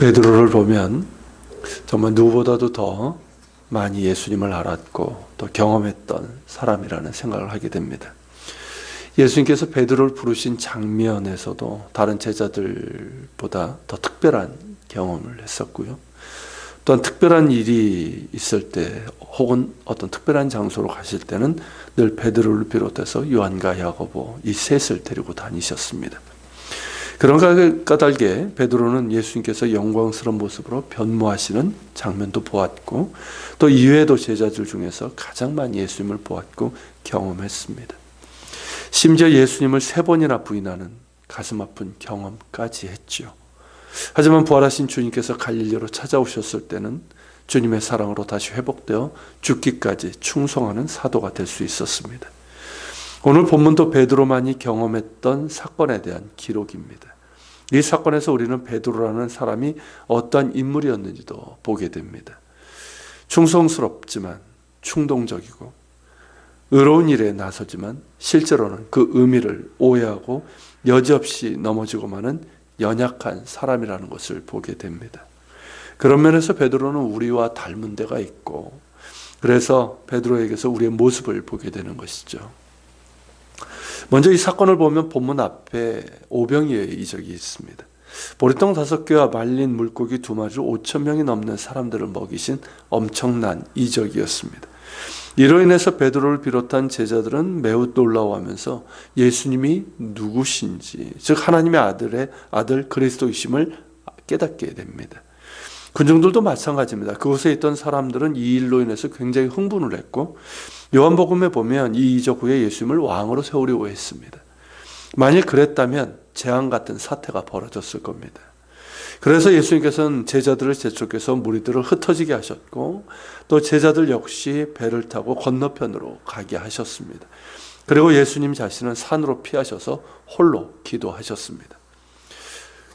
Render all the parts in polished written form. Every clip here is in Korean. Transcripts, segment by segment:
베드로를 보면 정말 누구보다도 더 많이 예수님을 알았고 또 경험했던 사람이라는 생각을 하게 됩니다. 예수님께서 베드로를 부르신 장면에서도 다른 제자들보다 더 특별한 경험을 했었고요. 또한 특별한 일이 있을 때 혹은 어떤 특별한 장소로 가실 때는 늘 베드로를 비롯해서 요한과 야고보 이 셋을 데리고 다니셨습니다. 그런 까닭에 베드로는 예수님께서 영광스러운 모습으로 변모하시는 장면도 보았고 또 이외에도 제자들 중에서 가장 많이 예수님을 보았고 경험했습니다. 심지어 예수님을 3번이나 부인하는 가슴 아픈 경험까지 했죠. 하지만 부활하신 주님께서 갈릴리로 찾아오셨을 때는 주님의 사랑으로 다시 회복되어 죽기까지 충성하는 사도가 될 수 있었습니다. 오늘 본문도 베드로만이 경험했던 사건에 대한 기록입니다. 이 사건에서 우리는 베드로라는 사람이 어떠한 인물이었는지도 보게 됩니다. 충성스럽지만 충동적이고 의로운 일에 나서지만 실제로는 그 의미를 오해하고 여지없이 넘어지고 마는 연약한 사람이라는 것을 보게 됩니다. 그런 면에서 베드로는 우리와 닮은 데가 있고 그래서 베드로에게서 우리의 모습을 보게 되는 것이죠. 먼저 이 사건을 보면 본문 앞에 오병이어의 이적이 있습니다. 보리떡 5개와 말린 물고기 2마리로 5,000명이 넘는 사람들을 먹이신 엄청난 이적이었습니다. 이로 인해서 베드로를 비롯한 제자들은 매우 놀라워하면서 예수님이 누구신지, 즉 하나님의 아들 그리스도이심을 깨닫게 됩니다. 군중들도 마찬가지입니다. 그곳에 있던 사람들은 이 일로 인해서 굉장히 흥분을 했고 요한복음에 보면 이 이적 후에 예수님을 왕으로 세우려고 했습니다. 만일 그랬다면 재앙 같은 사태가 벌어졌을 겁니다. 그래서 예수님께서는 제자들을 재촉해서 무리들을 흩어지게 하셨고 또 제자들 역시 배를 타고 건너편으로 가게 하셨습니다. 그리고 예수님 자신은 산으로 피하셔서 홀로 기도하셨습니다.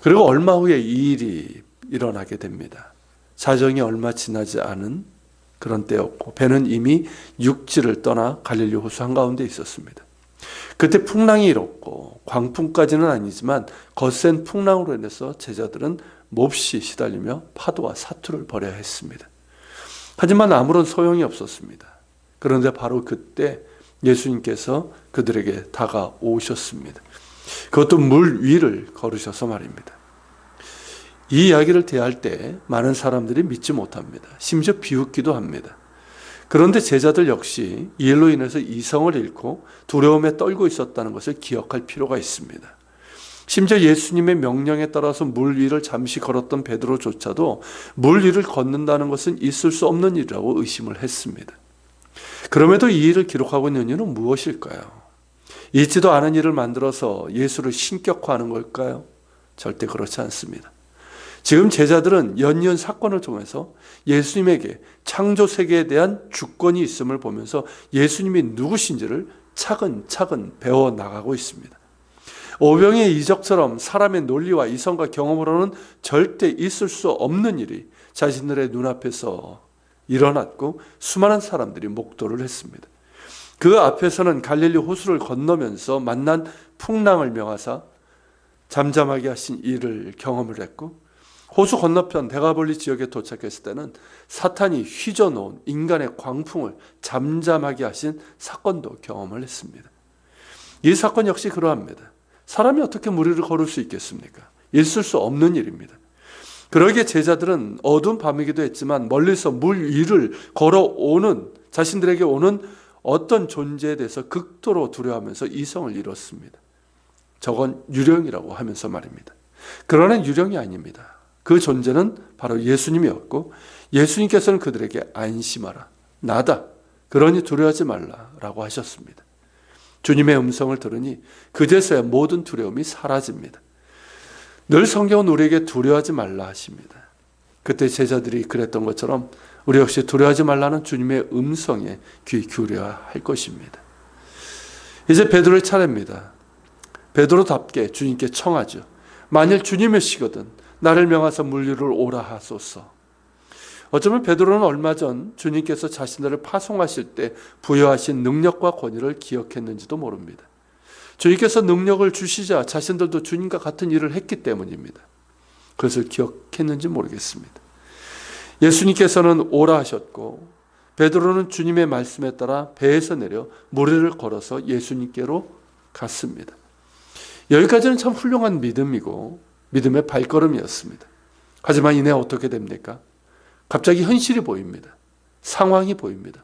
그리고 얼마 후에 이 일이 일어나게 됩니다. 자정이 얼마 지나지 않은 그런 때였고 배는 이미 육지를 떠나 갈릴리 호수 한가운데 있었습니다. 그때 풍랑이 일었고 광풍까지는 아니지만 거센 풍랑으로 인해서 제자들은 몹시 시달리며 파도와 사투를 벌여야 했습니다. 하지만 아무런 소용이 없었습니다. 그런데 바로 그때 예수님께서 그들에게 다가오셨습니다. 그것도 물 위를 걸으셔서 말입니다. 이 이야기를 대할 때 많은 사람들이 믿지 못합니다. 심지어 비웃기도 합니다. 그런데 제자들 역시 이 일로 인해서 이성을 잃고 두려움에 떨고 있었다는 것을 기억할 필요가 있습니다. 심지어 예수님의 명령에 따라서 물 위를 잠시 걸었던 베드로조차도 물 위를 걷는다는 것은 있을 수 없는 일이라고 의심을 했습니다. 그럼에도 이 일을 기록하고 있는 이유는 무엇일까요? 있지도 않은 일을 만들어서 예수를 신격화하는 걸까요? 절대 그렇지 않습니다. 지금 제자들은 연이은 사건을 통해서 예수님에게 창조 세계에 대한 주권이 있음을 보면서 예수님이 누구신지를 차근차근 배워나가고 있습니다. 오병이의 이적처럼 사람의 논리와 이성과 경험으로는 절대 있을 수 없는 일이 자신들의 눈앞에서 일어났고 수많은 사람들이 목도를 했습니다. 그 앞에서는 갈릴리 호수를 건너면서 만난 풍랑을 명하사 잠잠하게 하신 일을 경험을 했고 호수 건너편 데가볼리 지역에 도착했을 때는 사탄이 휘저놓은 인간의 광풍을 잠잠하게 하신 사건도 경험을 했습니다. 이 사건 역시 그러합니다. 사람이 어떻게 무리를 걸을 수 있겠습니까? 있을 수 없는 일입니다. 그러기에 제자들은 어두운 밤이기도 했지만 멀리서 물 위를 걸어오는 자신들에게 오는 어떤 존재에 대해서 극도로 두려워하면서 이성을 잃었습니다. 저건 유령이라고 하면서 말입니다. 그러나 유령이 아닙니다. 그 존재는 바로 예수님이었고 예수님께서는 그들에게 안심하라, 나다, 그러니 두려워하지 말라라고 하셨습니다. 주님의 음성을 들으니 그제서야 모든 두려움이 사라집니다. 늘 성경은 우리에게 두려워하지 말라 하십니다. 그때 제자들이 그랬던 것처럼 우리 역시 두려워하지 말라는 주님의 음성에 귀 기울여야 할 것입니다. 이제 베드로의 차례입니다. 베드로답게 주님께 청하죠. 만일 주님이시거든 나를 명하사 물 위로 오라 하소서. 어쩌면 베드로는 얼마 전 주님께서 자신들을 파송하실 때 부여하신 능력과 권위를 기억했는지도 모릅니다. 주님께서 능력을 주시자 자신들도 주님과 같은 일을 했기 때문입니다. 그것을 기억했는지 모르겠습니다. 예수님께서는 오라 하셨고 베드로는 주님의 말씀에 따라 배에서 내려 모래를 걸어서 예수님께로 갔습니다. 여기까지는 참 훌륭한 믿음이고 믿음의 발걸음이었습니다. 하지만 이내 어떻게 됩니까? 갑자기 현실이 보입니다. 상황이 보입니다.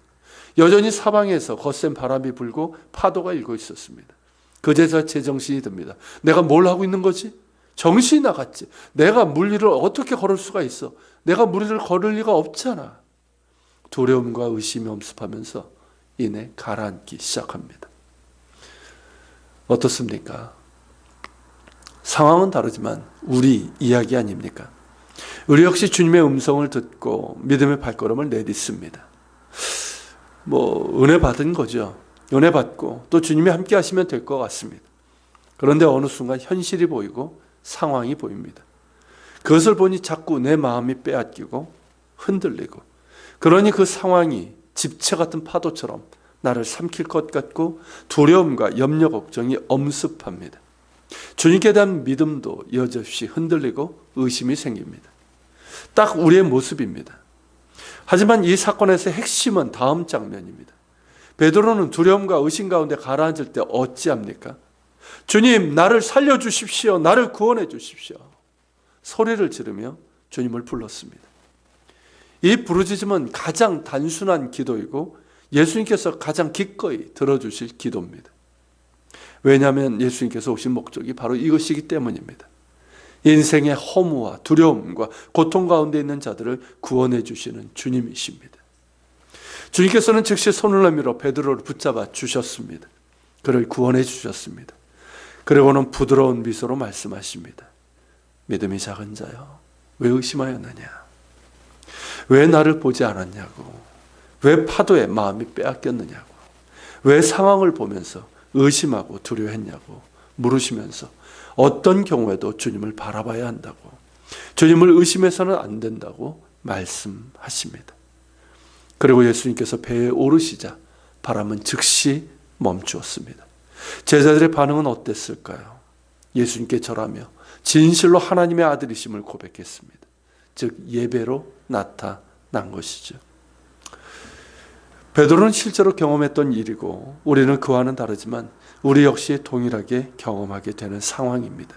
여전히 사방에서 거센 바람이 불고 파도가 일고 있었습니다. 그제서 제정신이 듭니다. 내가 뭘 하고 있는 거지? 정신이 나갔지. 내가 물 위를 어떻게 걸을 수가 있어? 내가 물 위를 걸을 리가 없잖아. 두려움과 의심이 엄습하면서 이내 가라앉기 시작합니다. 어떻습니까? 상황은 다르지만 우리 이야기 아닙니까? 우리 역시 주님의 음성을 듣고 믿음의 발걸음을 내딛습니다. 은혜 받은 거죠. 은혜 받고 또 주님이 함께 하시면 될 것 같습니다. 그런데 어느 순간 현실이 보이고 상황이 보입니다. 그것을 보니 자꾸 내 마음이 빼앗기고 흔들리고, 그러니 그 상황이 집체 같은 파도처럼 나를 삼킬 것 같고 두려움과 염려 걱정이 엄습합니다. 주님께 대한 믿음도 여지없이 흔들리고 의심이 생깁니다. 딱 우리의 모습입니다. 하지만 이 사건에서 핵심은 다음 장면입니다. 베드로는 두려움과 의심 가운데 가라앉을 때 어찌합니까? 주님, 나를 살려주십시오. 나를 구원해 주십시오. 소리를 지르며 주님을 불렀습니다. 이 부르짖음은 가장 단순한 기도이고 예수님께서 가장 기꺼이 들어주실 기도입니다. 왜냐하면 예수님께서 오신 목적이 바로 이것이기 때문입니다. 인생의 허무와 두려움과 고통 가운데 있는 자들을 구원해 주시는 주님이십니다. 주님께서는 즉시 손을 내밀어 베드로를 붙잡아 주셨습니다. 그를 구원해 주셨습니다. 그리고는 부드러운 미소로 말씀하십니다. 믿음이 작은 자여, 왜 의심하였느냐? 왜 나를 보지 않았냐고? 왜 파도에 마음이 빼앗겼느냐고? 왜 상황을 보면서 의심하고 두려워했냐고 물으시면서 어떤 경우에도 주님을 바라봐야 한다고, 주님을 의심해서는 안 된다고 말씀하십니다. 그리고 예수님께서 배에 오르시자 바람은 즉시 멈추었습니다. 제자들의 반응은 어땠을까요? 예수님께 절하며 진실로 하나님의 아들이심을 고백했습니다. 즉 예배로 나타난 것이죠. 베드로는 실제로 경험했던 일이고 우리는 그와는 다르지만 우리 역시 동일하게 경험하게 되는 상황입니다.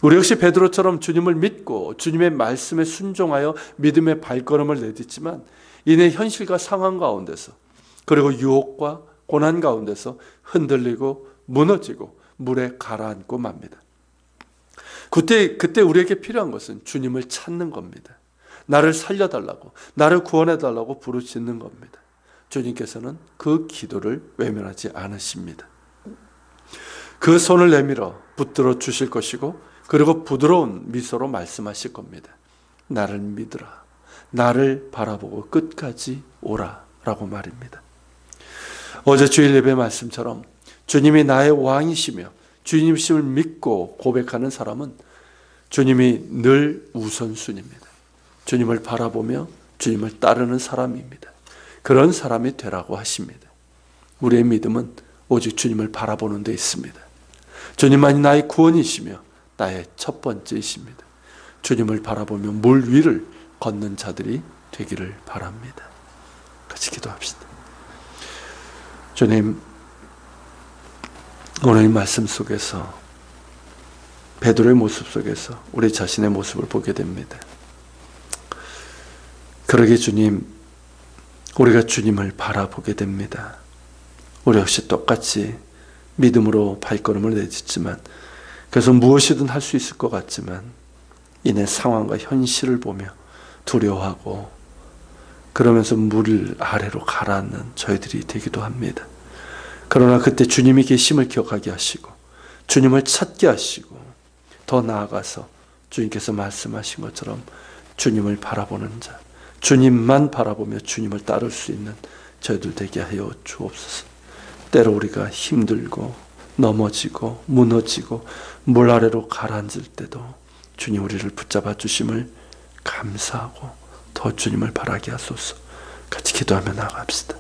우리 역시 베드로처럼 주님을 믿고 주님의 말씀에 순종하여 믿음의 발걸음을 내딛지만 이내 현실과 상황 가운데서, 그리고 유혹과 고난 가운데서 흔들리고 무너지고 물에 가라앉고 맙니다. 그때 우리에게 필요한 것은 주님을 찾는 겁니다. 나를 살려달라고, 나를 구원해달라고 부르짖는 겁니다. 주님께서는 그 기도를 외면하지 않으십니다. 그 손을 내밀어 붙들어 주실 것이고, 그리고 부드러운 미소로 말씀하실 겁니다. 나를 믿으라. 나를 바라보고 끝까지 오라 라고 말입니다. 어제 주일 예배 말씀처럼 주님이 나의 왕이시며 주님이심을 믿고 고백하는 사람은 주님이 늘 우선순위입니다. 주님을 바라보며 주님을 따르는 사람입니다. 그런 사람이 되라고 하십니다. 우리의 믿음은 오직 주님을 바라보는 데 있습니다. 주님만이 나의 구원이시며 나의 첫 번째이십니다. 주님을 바라보며 물 위를 걷는 자들이 되기를 바랍니다. 같이 기도합시다. 주님, 오늘 이 말씀 속에서 베드로의 모습 속에서 우리 자신의 모습을 보게 됩니다. 그러게 주님, 우리가 주님을 바라보게 됩니다. 우리 역시 똑같이 믿음으로 발걸음을 내딛지만, 그래서 무엇이든 할 수 있을 것 같지만 이내 상황과 현실을 보며 두려워하고 그러면서 물 아래로 가라앉는 저희들이 되기도 합니다. 그러나 그때 주님이 계심을 기억하게 하시고 주님을 찾게 하시고 더 나아가서 주님께서 말씀하신 것처럼 주님을 바라보는 자, 주님만 바라보며 주님을 따를 수 있는 저희들 되게 하여 주옵소서. 때로 우리가 힘들고 넘어지고 무너지고 물 아래로 가라앉을 때도 주님 우리를 붙잡아 주심을 감사하고 더 주님을 바라게 하소서. 같이 기도하며 나아갑시다.